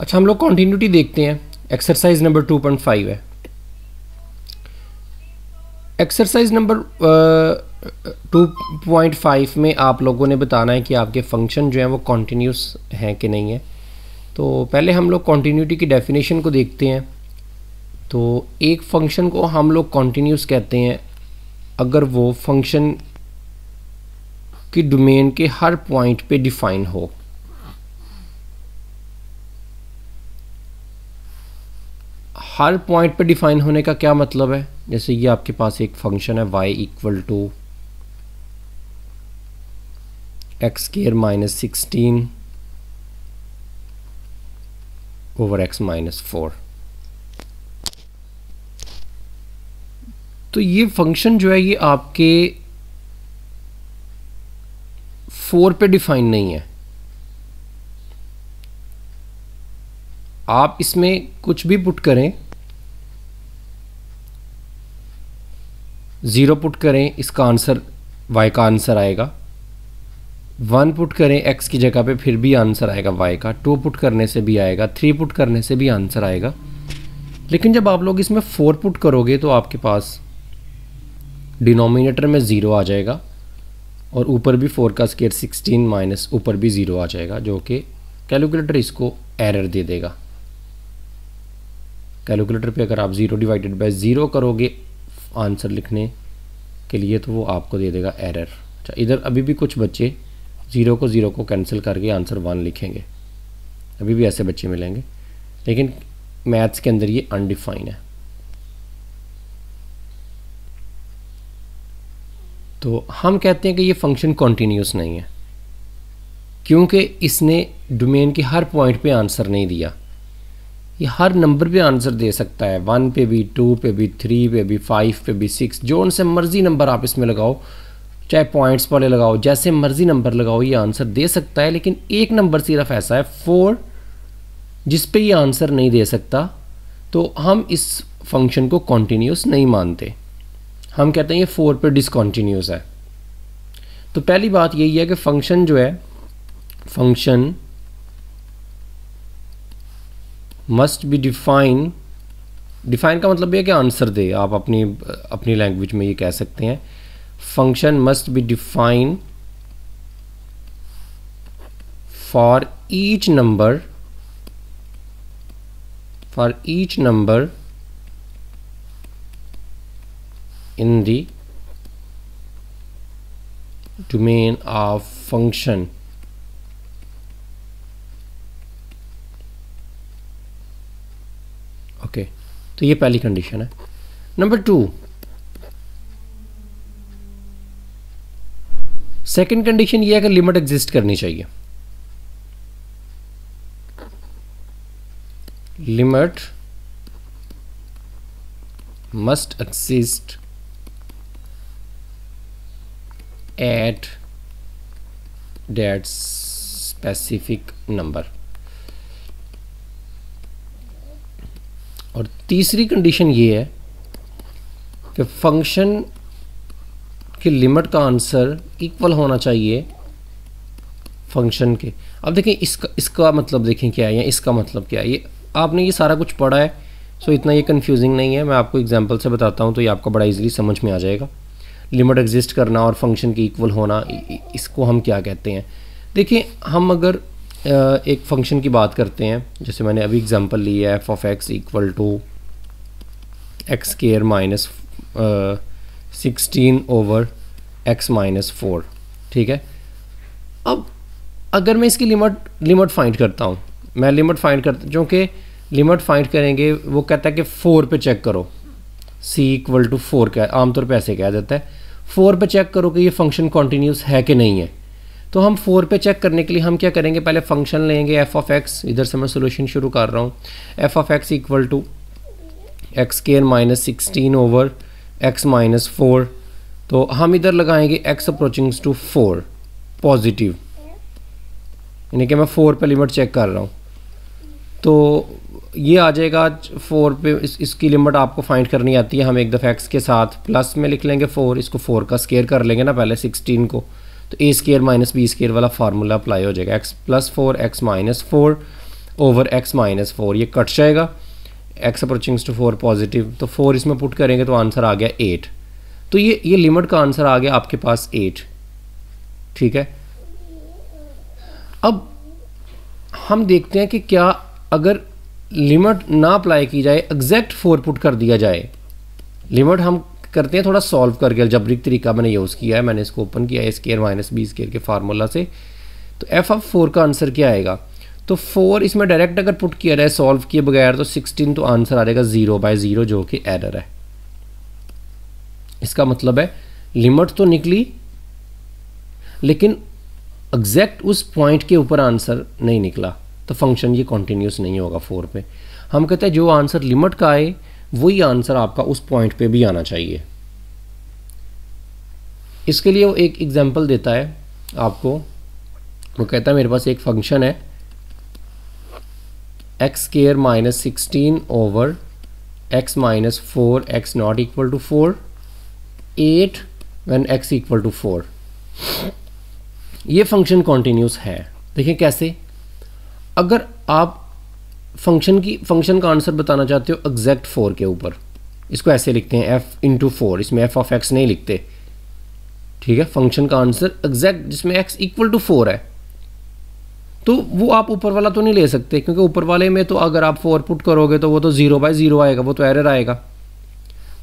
अच्छा, हम लोग कॉन्टीन्यूटी देखते हैं। एक्सरसाइज नंबर 2.5 है। एक्सरसाइज नंबर 2.5 में आप लोगों ने बताना है कि आपके फंक्शन जो हैं वो कॉन्टीन्यूस हैं कि नहीं है। तो पहले हम लोग कॉन्टीन्यूटी की डेफिनेशन को देखते हैं। तो एक फंक्शन को हम लोग कॉन्टीन्यूस कहते हैं अगर वो फंक्शन की डोमेन के हर पॉइंट पे डिफाइन हो। हर पॉइंट पे डिफाइन होने का क्या मतलब है? जैसे ये आपके पास एक फंक्शन है y equal to x square minus 16 over x minus 4। तो ये फंक्शन जो है ये आपके 4 पे डिफाइन नहीं है। आप इसमें कुछ भी पुट करें, 0 पुट करें, इसका आंसर y का आंसर आएगा। 1 पुट करें x की जगह पे, फिर भी आंसर आएगा y का। 2 पुट करने से भी आएगा, 3 पुट करने से भी आंसर आएगा। लेकिन जब आप लोग इसमें 4 पुट करोगे तो आपके पास डिनोमिनेटर में 0 आ जाएगा और ऊपर भी 4 का स्क्वायर 16 माइनस ऊपर भी 0 आ जाएगा, जो कि कैलकुलेटर इसको एरर दे देगा। कैलकुलेटर पे अगर आप 0 डिवाइडेड बाय 0 करोगे आंसर लिखने के लिए तो वो आपको दे देगा एरर। अच्छा, इधर अभी भी कुछ बच्चे 0 को कैंसिल करके आंसर 1 लिखेंगे, अभी भी ऐसे बच्चे मिलेंगे, लेकिन मैथ्स के अंदर ये अनडिफाइन है। तो हम कहते हैं कि ये फंक्शन कॉन्टीन्यूस नहीं है क्योंकि इसने डोमेन के हर पॉइंट पे आंसर नहीं दिया। ये हर नंबर पे आंसर दे सकता है, 1 पे भी, 2 पे भी, 3 पे भी, 5 पे भी, 6, जो उनसे मर्जी नंबर आप इसमें लगाओ, चाहे पॉइंट्स वाले लगाओ, जैसे मर्जी नंबर लगाओ, ये आंसर दे सकता है। लेकिन एक नंबर सिर्फ ऐसा है 4 जिस पे ये आंसर नहीं दे सकता, तो हम इस फंक्शन को कॉन्टीन्यूस नहीं मानते। हम कहते हैं ये 4 पे डिसकॉन्टीन्यूस है। तो पहली बात यही है कि फंक्शन जो है, function must be define. Define का मतलब ये है कि आंसर दे। आप अपनी लैंग्वेज में ये कह सकते हैं function must be define for each number in the domain of function। Okay, तो ये पहली कंडीशन है। नंबर 2, सेकंड कंडीशन ये है कि लिमिट एग्जिस्ट करनी चाहिए। Limit must exist at that specific number। और तीसरी कंडीशन ये है कि फंक्शन की लिमिट का आंसर इक्वल होना चाहिए फंक्शन के। अब देखें इसका मतलब देखें क्या है, या इसका मतलब क्या है। ये आपने ये सारा कुछ पढ़ा है, सो इतना ये कंफ्यूजिंग नहीं है। मैं आपको एग्जांपल से बताता हूँ तो ये आपको बड़ा इजीली समझ में आ जाएगा। लिमिट एग्जिस्ट करना और फंक्शन की इक्वल होना, इसको हम क्या कहते हैं। देखिए, हम अगर एक फंक्शन की बात करते हैं, जैसे मैंने अभी एग्जांपल लिया है f(x) equal to x square minus 16 over x minus 4, ठीक है। अब अगर मैं इसकी लिमिट फाइंड करता हूँ, मैं लिमिट फाइंड करता, जो कि लिमिट फाइंड करेंगे वो कहता है कि 4 पे चेक करो, c इक्वल टू 4 का आमतौर पे ऐसे कह देता है। 4 पे चेक करो कि ये फंक्शन कॉन्टीन्यूस है कि नहीं है। तो हम 4 पे चेक करने के लिए हम क्या करेंगे, पहले फंक्शन लेंगे f(x), इधर से मैं सोल्यूशन शुरू कर रहा हूँ। f(x) equal to x square minus 16 over x minus 4। तो हम इधर लगाएंगे x अप्रोचिंग टू 4 पॉजिटिव, यानी कि मैं 4 पे लिमिट चेक कर रहा हूँ। तो ये आ जाएगा 4 पे। इसकी लिमिट आपको फाइंड करनी आती है। हम एक दफ़ा x के साथ प्लस में लिख लेंगे 4, इसको 4 का स्क्वायर कर लेंगे ना पहले 16 को, तो a square minus b square वाला फार्मूला अप्लाई हो जाएगा। x plus 4 x minus 4 over x minus 4, ये कट जाएगा, एक्स अप्रोचिंग्स टू 4 पॉजिटिव, तो 4 इसमें पुट करेंगे तो आंसर आ गया 8। तो ये लिमिट का आंसर आ गया आपके पास 8, ठीक है। अब हम देखते हैं कि क्या अगर लिमिट ना अप्लाई की जाए, एग्जैक्ट 4 पुट कर दिया जाए, लिमिट हम करते हैं थोड़ा सॉल्व करके, अलजेब्रिक तरीका मैंने यूज़ किया है, मैंने इसको ओपन किया है स्क्वायर माइनस बी स्क्वायर के फार्मूला से। तो एफ ऑफ 4 का आंसर क्या आएगा, तो 4 इसमें डायरेक्ट अगर पुट किया जाए सॉल्व किए बगैर तो 16, तो आंसर आ जाएगा 0/0 जो कि एरर है। इसका मतलब है लिमिट तो निकली लेकिन एग्जैक्ट उस पॉइंट के ऊपर आंसर नहीं निकला, तो फंक्शन ये कॉन्टिन्यूस नहीं होगा 4 पे। हम कहते हैं जो आंसर लिमिट का आए वही आंसर आपका उस पॉइंट पे भी आना चाहिए। इसके लिए वो एक एग्जांपल देता है आपको, वो कहता है मेरे पास एक फंक्शन है x square minus 16 over x minus 4 x not equal to 4 8 when x equal to 4। ये फंक्शन कॉन्टिन्यूस है। देखिए कैसे, अगर आप फंक्शन का आंसर बताना चाहते हो एग्जैक्ट 4 के ऊपर, इसको ऐसे लिखते हैं f इंटू 4, इसमें f ऑफ x नहीं लिखते, ठीक है। फंक्शन का आंसर एग्जैक्ट जिसमें x इक्वल टू 4 है, तो वो आप ऊपर वाला तो नहीं ले सकते, क्योंकि ऊपर वाले में तो अगर आप 4 पुट करोगे तो वो तो 0/0 आएगा, वो तो एरर आएगा।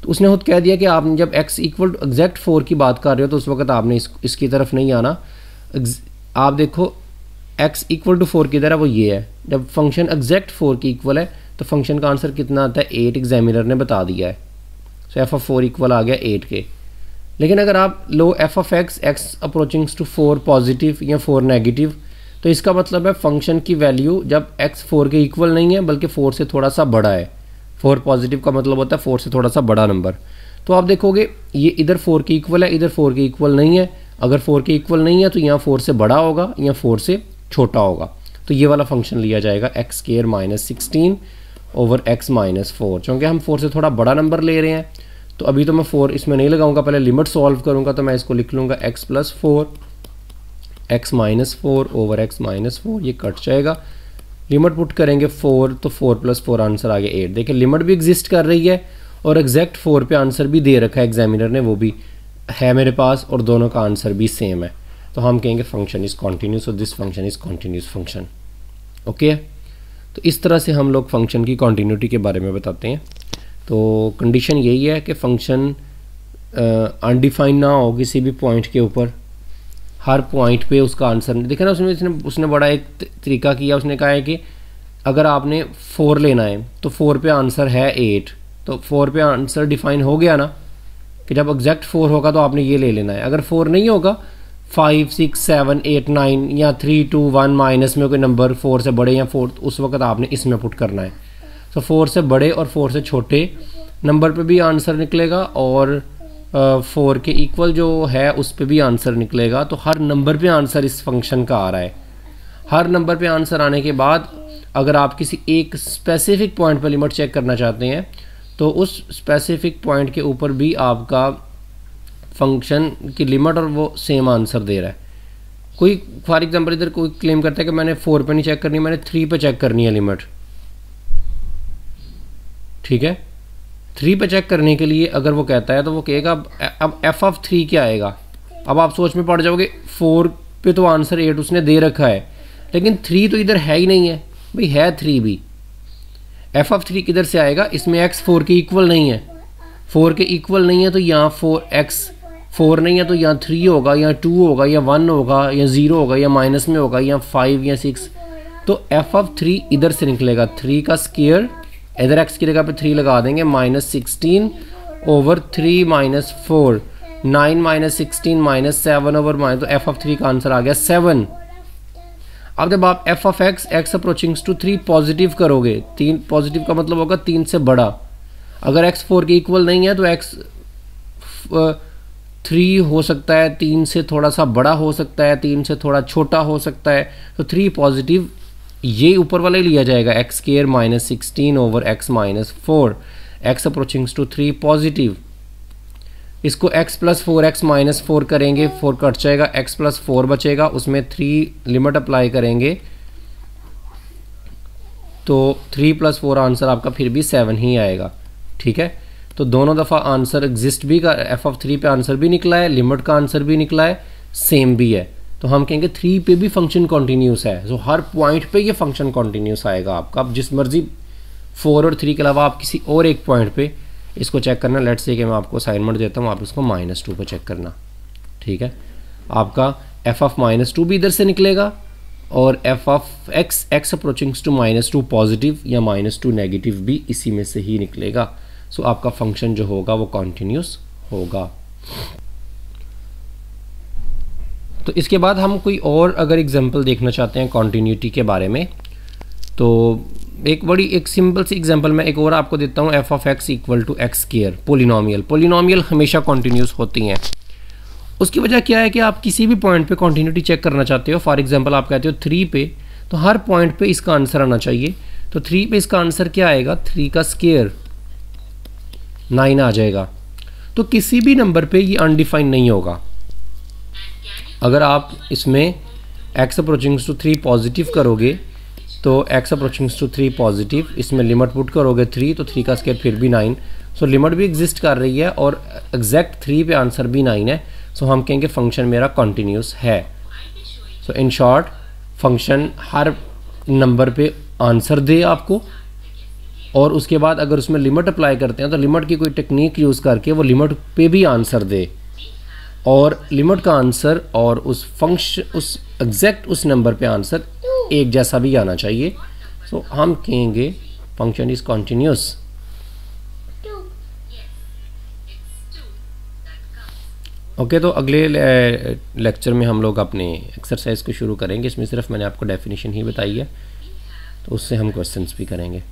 तो उसने खुद कह दिया कि आप जब x इक्वल टू एग्जैक्ट 4 की बात कर रहे हो तो उस वक्त आपने इसकी तरफ नहीं आना। आप देखो x इक्वल टू 4 किधर है, वो ये है। जब फंक्शन एग्जैक्ट 4 की इक्वल है तो फंक्शन का आंसर कितना आता है 8, एग्जामिनर ने बता दिया है। सो एफ ऑफ 4 इक्वल आ गया 8 के। लेकिन अगर आप लो f of x approaches to 4 positive या 4 नेगेटिव, तो इसका मतलब है फंक्शन की वैल्यू जब x 4 के इक्वल नहीं है बल्कि 4 से थोड़ा सा बड़ा है। 4 पॉजिटिव का मतलब होता है 4 से थोड़ा सा बड़ा नंबर। तो आप देखोगे ये इधर 4 के इक्वल है, इधर 4 के इक्वल नहीं है। अगर 4 के इक्वल नहीं है तो यहाँ 4 से बड़ा होगा या 4 से छोटा होगा, तो ये वाला फंक्शन लिया जाएगा x square minus 16 over x minus 4। चूँकि हम 4 से थोड़ा बड़ा नंबर ले रहे हैं तो अभी तो मैं 4 इसमें नहीं लगाऊंगा, पहले लिमिट सॉल्व करूंगा। तो मैं इसको लिख लूँगा x plus 4 x minus 4 over x minus 4, ये कट जाएगा। लिमिट पुट करेंगे 4, तो 4 प्लस 4 आंसर आ गया 8। देखिए लिमिट भी एग्जिस्ट कर रही है और एग्जैक्ट 4 पे आंसर भी दे रखा है एग्जामिनर ने, वो भी है मेरे पास, और दोनों का आंसर भी सेम है। तो हम कहेंगे फंक्शन इज़ कॉन्टीन्यूस और this function is continuous function. Okay, तो इस तरह से हम लोग फंक्शन की कॉन्टीन्यूटी के बारे में बताते हैं। तो कंडीशन यही है कि फंक्शन अनडिफाइंड ना हो किसी भी पॉइंट के ऊपर, हर पॉइंट पे उसका आंसर नहीं। देखा ना उसने बड़ा एक तरीका किया, उसने कहा है कि अगर आपने 4 लेना है तो 4 पे आंसर है 8, तो 4 पे आंसर डिफाइन हो गया ना कि जब एग्जैक्ट 4 होगा तो आपने ये ले लेना है। अगर 4 नहीं होगा 5 6 7 8 9 या 3 2 1 माइनस में कोई नंबर 4 से बड़े या 4, उस वक्त आपने इसमें पुट करना है। तो 4 से बड़े और 4 से छोटे नंबर पे भी आंसर निकलेगा और 4 के इक्वल जो है उस पे भी आंसर निकलेगा। तो हर नंबर पे आंसर इस फंक्शन का आ रहा है। हर नंबर पे आंसर आने के बाद अगर आप किसी एक स्पेसिफिक पॉइंट पर लिमिट चेक करना चाहते हैं तो उस स्पेसिफिक पॉइंट के ऊपर भी आपका फंक्शन की लिमिट और वो सेम आंसर दे रहा है। कोई फॉर एग्जांपल इधर कोई क्लेम करता है कि मैंने 4 पे नहीं चेक करनी, मैंने 3 पे चेक करनी है लिमिट, ठीक है। 3 पे चेक करने के लिए अगर वो कहता है तो वो कहेगा अब एफ ऑफ 3 क्या आएगा। अब आप सोच में पड़ जाओगे 4 पे तो आंसर 8 उसने दे रखा है, लेकिन 3 तो इधर है ही नहीं है भाई, है 3 भी। एफ ऑफ 3 किधर से आएगा, इसमें x 4 के इक्वल नहीं है, 4 के इक्वल नहीं है तो यहाँ 4x 4 नहीं है तो यहाँ 3 होगा या 2 होगा या 1 होगा या 0 होगा या माइनस में होगा या 5 या 6। तो एफ ऑफ 3 इधर से निकलेगा, 3 का स्क्वायर इधर x की जगह पे 3 लगा देंगे, minus 16 over 3 minus 4, 9 minus 16 minus 7 over minus, तो एफ ऑफ 3 का आंसर आ गया 7। अब जब आप f of x approaches to 3 positive करोगे, 3 पॉजिटिव का मतलब होगा 3 से बड़ा। अगर x 4 के इक्वल नहीं है तो x 3 हो सकता है, 3 से थोड़ा सा बड़ा हो सकता है, 3 से थोड़ा छोटा हो सकता है। तो 3 पॉजिटिव ये ऊपर वाला ही लिया जाएगा, x square minus 16 over x minus 4, x approaches to 3 positive. इसको x प्लस 4 एक्स माइनस 4 करेंगे, 4 कट जाएगा, x प्लस 4 बचेगा, उसमें 3 लिमिट अप्लाई करेंगे तो 3 + 4 आंसर आपका फिर भी 7 ही आएगा। ठीक है, तो दोनों दफ़ा आंसर एग्जिस्ट भी का f(3) पे आंसर भी निकला है, लिमिट का आंसर भी निकला है, सेम भी है। तो हम कहेंगे 3 पे भी फंक्शन कॉन्टीन्यूस है। तो हर पॉइंट पे ये फंक्शन कॉन्टीन्यूस आएगा आपका। अब जिस मर्जी 4 और 3 के अलावा आप किसी और एक पॉइंट पे इसको चेक करना। लेट्स से कि मैं आपको असाइनमेंट देता हूँ, आप इसको -2 पे चेक करना। ठीक है, आपका f(-2) भी इधर से निकलेगा और f(x) x approaching to -2 positive या -2 नेगेटिव भी इसी में से ही निकलेगा। सो आपका फंक्शन जो होगा वो कॉन्टीन्यूस होगा। तो इसके बाद हम कोई और अगर एग्जांपल देखना चाहते हैं कॉन्टीन्यूटी के बारे में, तो एक सिंपल सी एग्जांपल मैं एक और आपको देता हूँ। f(x) = x²। पोलिनोमियल हमेशा कॉन्टीन्यूस होती हैं। उसकी वजह क्या है कि आप किसी भी पॉइंट पे कॉन्टीन्यूटी चेक करना चाहते हो। फॉर एग्जांपल आप कहते हो 3 पे, तो हर पॉइंट पे इसका आंसर आना चाहिए। तो 3 पे इसका आंसर क्या आएगा? 3 का स्क्वायर 9 आ जाएगा। तो किसी भी नंबर पे ये अनडिफाइंड नहीं होगा। अगर आप इसमें x अप्रोचिंग टू 3 पॉजिटिव करोगे तो x अप्रोचिंग टू 3 पॉजिटिव, इसमें लिमिट पुट करोगे 3, तो 3 का स्क्वायर फिर भी 9। सो लिमिट भी एग्जिस्ट कर रही है और एग्जैक्ट 3 पे आंसर भी 9 है। सो हम कहेंगे फंक्शन मेरा कॉन्टीन्यूस है। सो इन शॉर्ट फंक्शन हर नंबर पे आंसर दे आपको, और उसके बाद अगर उसमें लिमिट अप्लाई करते हैं तो लिमिट की कोई टेक्निक यूज़ करके वो लिमिट पे भी आंसर दे, और लिमिट का आंसर और उस फंक्शन उस एग्जैक्ट उस नंबर पे आंसर एक जैसा भी आना चाहिए। सो हम कहेंगे फंक्शन इज़ कॉन्टीन्यूस। ओके, तो अगले लेक्चर में हम लोग अपने एक्सरसाइज को शुरू करेंगे। इसमें सिर्फ मैंने आपको डेफिनेशन ही बताई है, तो उससे हम क्वेश्चंस भी करेंगे।